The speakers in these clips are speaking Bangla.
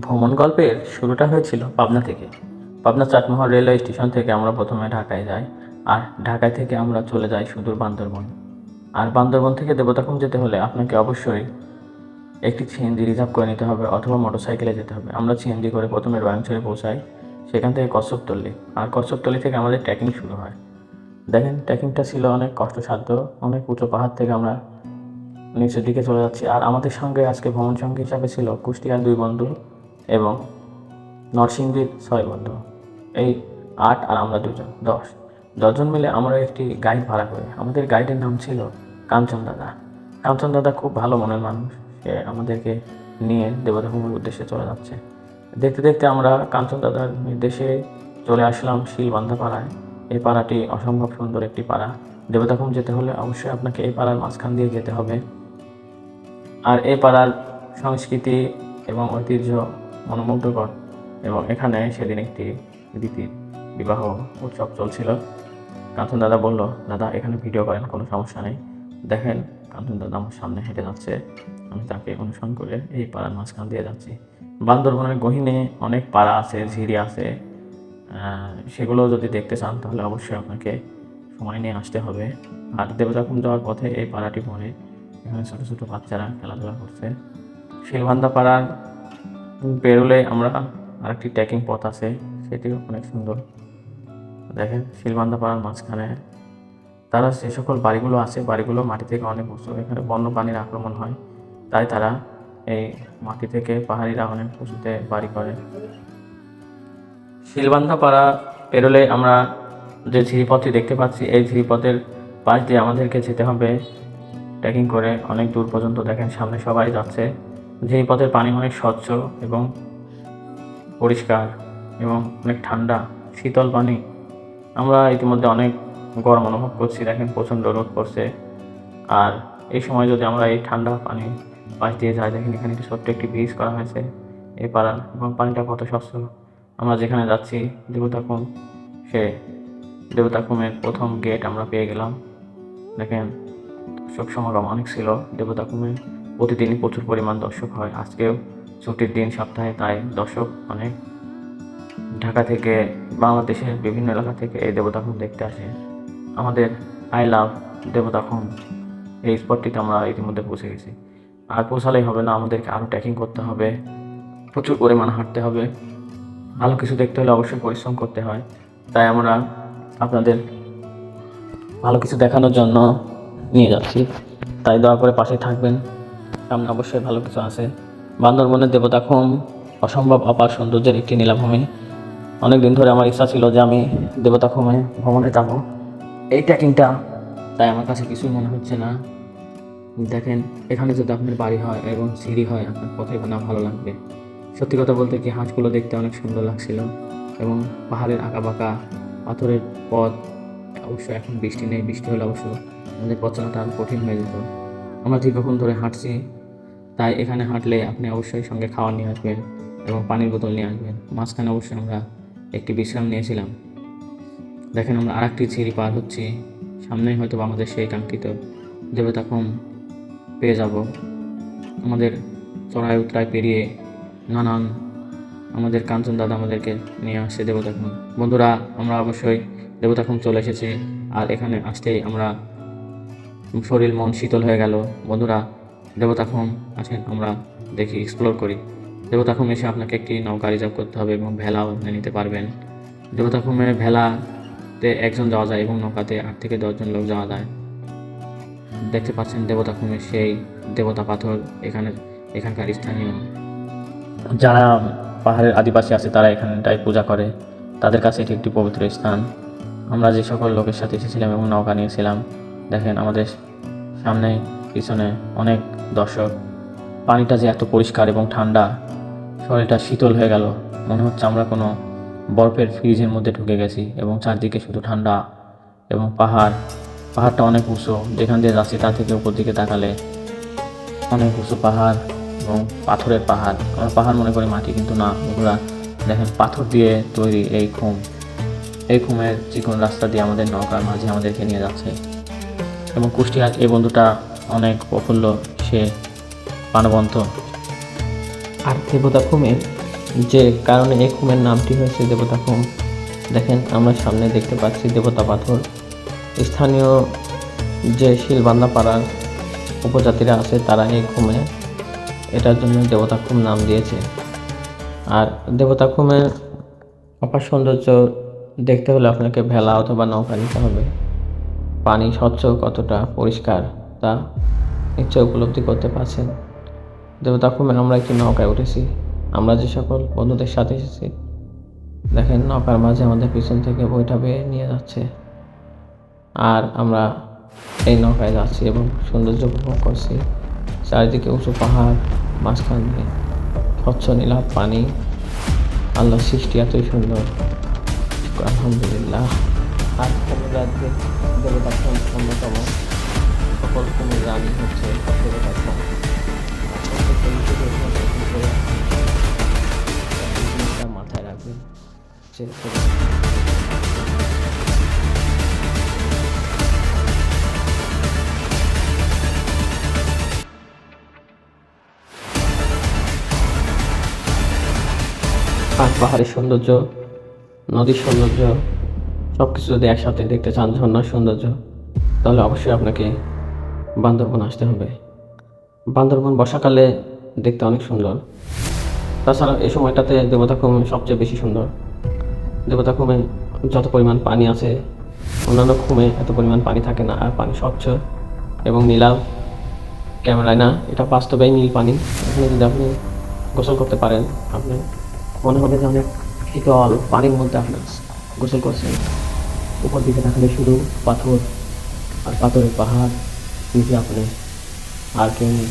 ভ্রমণ গল্পের শুরুটা হয়েছিল পাবনা থেকে। পাবনা চাটমোহর রেলওয়ে স্টেশন থেকে আমরা প্রথমে ঢাকায় যাই, আর ঢাকায় থেকে আমরা চলে যাই সুদূর বান্দরবন। আর বান্দরবন থেকে দেবতাখুম যেতে হলে আপনাকে অবশ্যই একটি সিএনজি রিজার্ভ করে নিতে হবে অথবা মোটরসাইকেলে যেতে হবে। আমরা সিএনজি করে প্রথমে রয়াংছড়ি পৌঁছাই, সেখান থেকে কচ্ছপতলি, আর কচ্ছপতলি থেকে আমাদের ট্রেকিং শুরু হয়। দেখেন ট্রেকিংটা ছিল অনেক কষ্টসাধ্য, অনেক উঁচু পাহাড় থেকে আমরা নিচের দিকে চলে যাচ্ছি। আর আমাদের সঙ্গে আজকে ভ্রমণ সঙ্গী হিসাবে ছিল কুষ্টিয়ার 2 বন্ধু এবং নরসিংদীর 6 বন্ধু। এই 8 আর আমরা 2জন, 10 মিলে আমরা একটি গাইড ভাড়া করি। আমাদের গাইডের নাম ছিল কাঞ্চন দাদা। কাঞ্চন দাদা খুব ভালো মনের মানুষ, সে আমাদেরকে নিয়ে দেবতাখুমের উদ্দেশ্যে চলে যাচ্ছে। দেখতে দেখতে আমরা কাঞ্চন দাদার নির্দেশে চলে আসলাম শিলবান্ধা পাড়ায়। এই পাড়াটি অসম্ভব সুন্দর একটি পাড়া। দেবতাখুম যেতে হলে অবশ্যই আপনাকে এই পাড়ার মাঝখান দিয়ে যেতে হবে। আর এই পাড়ার সংস্কৃতি এবং ঐতিহ্য মনোমুগ্ধকর, এবং এখানে সেদিন একটি রীতির বিবাহ উৎসব চলছিল। কাঞ্চন দাদা বলল, দাদা এখানে ভিডিও করেন, কোনো সমস্যা নেই। দেখেন কাঞ্চন দাদা আমার সামনে হেঁটে যাচ্ছে, আমি তাকে অনুসরণ করে এই পাড়ার মাঝখান দিয়ে যাচ্ছি। বান্দরবনের গহীনে অনেক পাড়া আছে, ঝিরি আছে, সেগুলো যদি দেখতে চান তাহলে অবশ্যই আপনাকে সময় নিয়ে আসতে হবে। আর দেবতাখুম যাওয়ার পথে এই পাড়াটি পড়ে, এখানে ছোটো ছোটো বাচ্চারা খেলাধুলা করছে। শিলবান্ধা পাড়ার পেরোলে আমরা আরেকটি ট্রেকিং পথ আছে, সেটিও অনেক সুন্দর। দেখেন শিলবান্ধা পাড়ার মাঝখানে তারা যে সকল বাড়িগুলো আছে, বাড়িগুলো মাটি থেকে অনেক উঁচু। এখানে বন্যপ্রাণীর আক্রমণ হয়, তাই তারা এই মাটি থেকে পাহাড়িরা অনেক উঁচুতে বাড়ি করে। শিলবান্ধা পাড়া পেরোলে আমরা যে ঝিরিপথটি দেখতে পাচ্ছি, এই ঝিরিপথের পাশ দিয়ে আমাদেরকে যেতে হবে ট্রেকিং করে অনেক দূর পর্যন্ত। দেখেন সামনে সবাই যাচ্ছে। ঝিরিপথের পানি অনেক স্বচ্ছ এবং পরিষ্কার এবং অনেক ঠান্ডা, শীতল পানি। আমরা ইতিমধ্যে অনেক গরম অনুভব করছি, দেখেন প্রচণ্ড রোদ পড়ছে। আর এই সময় যদি আমরা এই ঠান্ডা পানি পাশ দিয়ে যাই, দেখেন এখানে একটি ছোট্ট একটি ব্রিজ করা হয়েছে এই পাড়ার, এবং পানিটা কত স্বচ্ছ। আমরা যেখানে যাচ্ছি দেবতাখুম, সে দেবতাখুমের প্রথম গেট আমরা পেয়ে গেলাম। দেখেন দর্শক সমাগম অনেক ছিল দেবতাখুমে। প্রতিদিনই প্রচুর পরিমাণ দর্শক হয়, আজকেও ছুটির দিন সপ্তাহে, তাই দর্শক অনেক ঢাকা থেকে, বাংলাদেশের বিভিন্ন এলাকা থেকে এই দেবতাখুম দেখতে আসে। আমাদের আই লাভ দেবতাখুম এই স্পটটিতে আমরা ইতিমধ্যে পৌঁছে গেছি। আর পৌঁছালেই হবে না, আমাদেরকে আরও ট্রেকিং করতে হবে, প্রচুর পরিমাণ হাঁটতে হবে। ভালো কিছু দেখতে হলে অবশ্যই পরিশ্রম করতে হয়, তাই আমরা আপনাদের ভালো কিছু দেখানোর জন্য নিয়ে যাচ্ছি। তাই দয়া করে পাশে থাকবেন, সামনে অবশ্যই ভালো কিছু আছে। বান্দরবনের দেবতাখুম অসম্ভব অপার সৌন্দর্যের একটি নীলাভূমি। অনেক দিন ধরে আমার ইচ্ছা ছিল যে আমি দেবতাখুমে ভ্রমণে যাব, এই ট্রেকিংটা, তাই আমার কাছে কিছুই মনে হচ্ছে না। দেখেন এখানে যদি আপনার বাড়ি হয় এবং সিঁড়ি হয়, আপনার পথে না ভালো লাগবে। সত্যি কথা বলতে কি, হাঁসগুলো দেখতে অনেক সুন্দর লাগছিল, এবং পাহাড়ের আঁকাবাঁকা পাথরের পথ। অবশ্যই এখন বৃষ্টি নেই, বৃষ্টি হলে অবশ্য আমাদের পথ চলাটা আরও কঠিন হয়ে যেত। আমরা দীর্ঘক্ষণ ধরে হাঁটছি, তাই এখানে হাঁটলে আপনি অবশ্যই সঙ্গে খাবার নিয়ে আসবেন এবং পানির বোতল নিয়ে আসবেন। মাঝখানে অবশ্যই আমরা একটি বিশ্রাম নিয়েছিলাম। দেখেন আমরা আরেকটি সিঁড়ি পার হচ্ছি, সামনেই হয়তো আমাদের সেই কাঙ্ক্ষিত দেবতাখুম পেয়ে যাব। আমাদের চড়াই উতরাই পেরিয়ে নানান আমাদের কাঞ্চন দাদা আমাদেরকে নিয়ে আসছে দেবতাখুম। বন্ধুরা, আমরা অবশ্যই দেবতাখুম চলে এসেছি, আর এখানে আসতেই আমরা শরীর মন শীতল হয়ে গেল। বন্ধুরা, দেবতাখুম আছেন, আমরা দেখি, এক্সপ্লোর করি। দেবতাখুম এসে আপনাকে একটি নৌকা রিজার্ভ করতে হবে এবং ভেলাও নিতে পারবেন। দেবতাখুমে ভেলাতে একজন যাওয়া যায় এবং নৌকাতে 8 থেকে 10 জন লোক যাওয়া যায়। দেখতে পাচ্ছেন দেবতাখুমের সেই দেবতা পাথর, এখানকার স্থানীয় যারা পাহাড়ের আদিবাসী আছে তারা এখানটায় পূজা করে, তাদের কাছে এটি একটি পবিত্র স্থান। আমরা যে সকল লোকের সাথে এসেছিলাম এবং নৌকা নিয়েছিলাম, দেখেন আমাদের সামনে পিছনে অনেক দর্শক। পানিটা যে এত পরিষ্কার এবং ঠান্ডা, শরীরটা শীতল হয়ে গেল, মনে হচ্ছে আমরা কোনো বরফের ফ্রিজের মধ্যে ঢুকে গেছি। এবং চারদিকে শুধু ঠান্ডা এবং পাহাড়টা অনেক উঁচু, যেখান দিয়ে যাচ্ছি তার থেকে উপর দিকে তাকালে অনেক উঁচু পাহাড় এবং পাথরের পাহাড়। আমরা পাহাড় মনে করি মাটি, কিন্তু না বন্ধুরা, দেখেন পাথর দিয়ে তৈরি এই খুমের চিকন রাস্তা দিয়ে আমাদের নৌকার মাঝে আমাদেরকে নিয়ে যাচ্ছে। এবং কুষ্টিয়ার এই বন্ধুটা অনেক প্রফুল্ল, সে প্রাণবন্ত। আর দেবতাখুমের যে কারণে এই খুমের নামটি হয়েছে দেবতা খুম। দেখেন আমরা সামনে দেখতে পাচ্ছি দেবতা পাথর। স্থানীয় যে শিলবান্ধা পাড়ার উপজাতিরা আছে তারা এই খুমে এটার জন্য দেবতা খুম নাম দিয়েছে। আর দেবতা খুমের অপার সৌন্দর্য দেখতে হলে আপনাকে ভেলা অথবা নৌকা নিতে হবে। পানি স্বচ্ছ কতটা পরিষ্কার তা নিশ্চয় উপলব্ধি করতে পারছেন। দেবতা খুমে আমরা একটি নৌকায় উঠেছি। আমরা যে সকল বন্ধুদের সাথে এসেছি দেখেন নৌকার মাঝে আমাদের পিছন থেকে বইটা বেয়ে নিয়ে যাচ্ছে, আর আমরা এই নৌকায় যাচ্ছি এবং সৌন্দর্য উপভোগ করছি। চারিদিকে উঁচু পাহাড়, মাঝখান দিয়ে স্বচ্ছ নীলাভ পানি। আল্লাহর সৃষ্টি এতই সুন্দর, আলহামদুলিল্লাহ। আর কুমির রাজ্যে দেবতা খুম অন্যতম। সকল কুমির রানী হচ্ছে দেবতা খুম। মাথায় রাখবেন যে পাহাড়ের সৌন্দর্য, নদীর সৌন্দর্য সব কিছু যদি একসাথে দেখতে চান, ঝর্ণার সৌন্দর্য, তাহলে অবশ্যই আপনাকে বান্দরবন আসতে হবে। বান্দরবন বর্ষাকালে দেখতে অনেক সুন্দর। তাছাড়া এই সময়টাতে দেবতা খুম সবচেয়ে বেশি সুন্দর। দেবতা খুমে যত পরিমাণ পানি আছে অন্যান্য খুমে এত পরিমাণ পানি থাকে না, আর পানি স্বচ্ছ এবং নীলাভ। ক্যামেরায় না, এটা বাস্তবেই নীল পানি। এখানে যদি আপনি গোসল করতে পারেন আপনি মনে হবে যে অনেক শীতল পানির মধ্যে আপনি গোসল করছেন। উপর দিকে তাকালে শুধু পাথর আর পাথরের পাহাড়, নিচে আপনি আর কেউ নেই।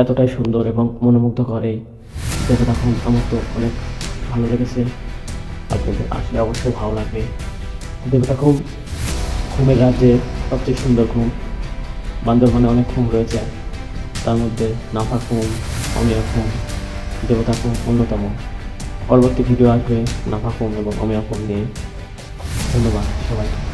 এতটাই সুন্দর এবং মনোমুগ্ধকর এই দেবতা খুম। আমার তো অনেক ভালো লেগেছে, আপনাদের আসলে অবশ্যই ভালো লাগবে। দেবতা খুম খুমের রাজ্যে সবচেয়ে সুন্দর খুম। বান্দরবনে অনেক খুম রয়েছে, তার মধ্যে নাফা খুম, অমিয়া খুম, দেবতা খুম অন্যতম। পরবর্তী ভিডিও আসবে নাফা খুম এবং অমিয়া খুম নিয়ে। ধন্যবাদ সবাইকে।